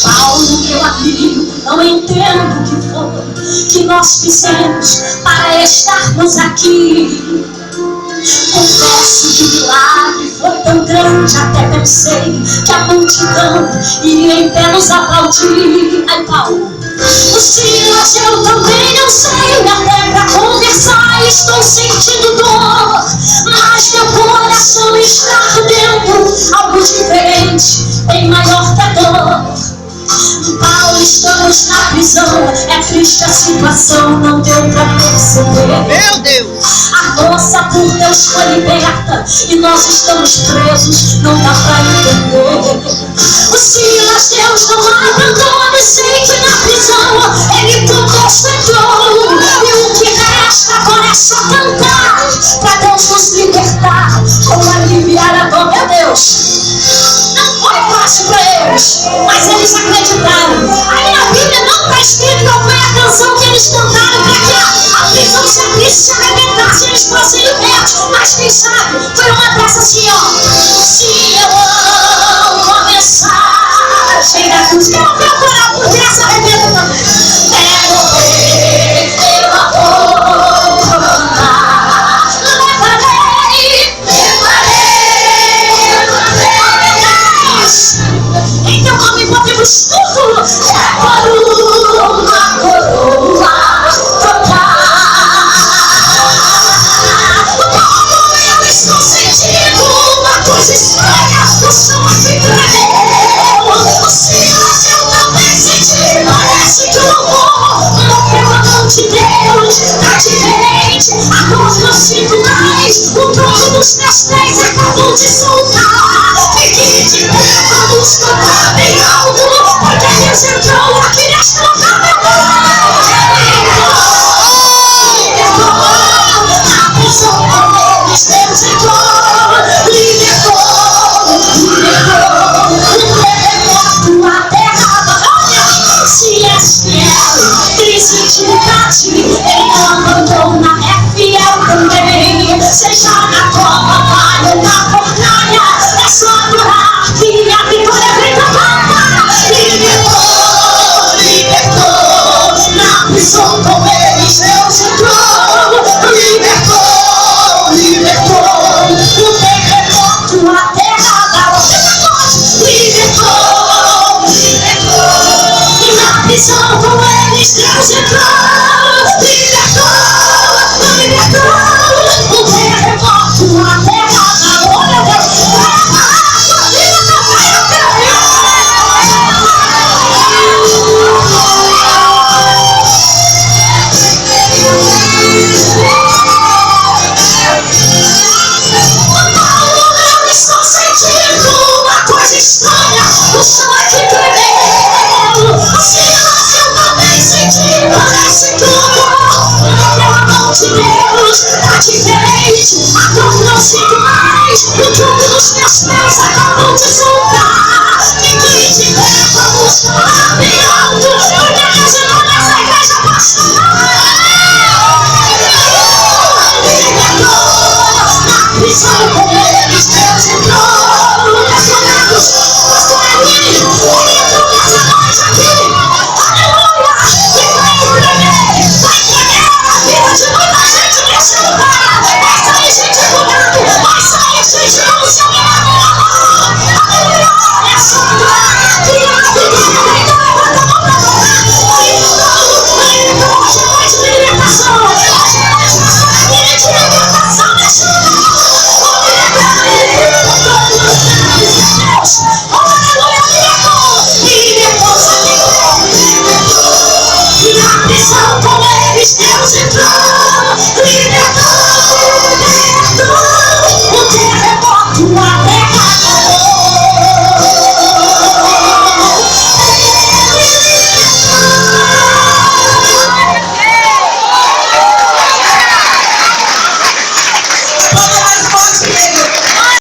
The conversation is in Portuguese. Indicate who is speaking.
Speaker 1: Paulo, meu amigo, não entendo o que foi que nós fizemos para estarmos aqui. Confesso que o milagre foi tão grande, até pensei que a multidão iria em pé nos aplaudir. Ai, Paulo, o Silas, eu também não sei, até pra conversar estou sentindo dor, mas meu coração está ardendo, algo diferente, bem maior que a dor. Paulo, estamos na prisão, é triste a situação, não deu pra perceber.
Speaker 2: Meu Deus!
Speaker 1: A moça por Deus foi liberta e nós estamos presos, não dá pra entender. O Silas, Deus não abandona, sei que na prisão ele conosco entrou. E o que resta agora é só cantar pra Deus nos libertar ou aliviar a dor. Meu Deus, não foi fácil pra eles, mas eles acreditaram. Aí na Bíblia não está escrito qual foi a canção que eles cantaram para que a prisão se abrisse, se arrebentasse e eles fossem libertos. Mas quem sabe foi uma dessas assim, ó. Se eu amo a mensagem da cruz, eu vou procurar por essa arrebenta também. É morrer pelo amor, cantar. Levarei. Em teu nome podemos tudo. É por uma coroa trocar. Como eu estou sentindo uma coisa estranha, o som aqui tremeu. O Silas eu também senti, parece que o amor morreu a mão de Deus. Tá diferente, a dor não sinto mais, o tronco dos meus pés acabou de soltar. Fique de pé, vamos cantar bem alto, porque Deus entrou aqui nesta local. A prisão com eles, Deus entrou, libertou, o terremoto, a terra, se és fiel, crise de bate, ele não abandonou, é fiel também, seja na cova, vale na fornalha, é só adorar que a vitória vem da mata. Libertou, na prisão com eles Deus entrou, libertou, o terremoto, a terra da libertou, e na prisão com eles Deus entrou, libertou, o terremoto, a terra da olha Deus. Eu estou sentindo uma coisa estranha, o som aqui tremeu. O Silas eu também senti, parece que o amor morreu a mão de Deus. Tá diferente, a dor não sinto mais, o tronco dos meus pés acabou de soltar.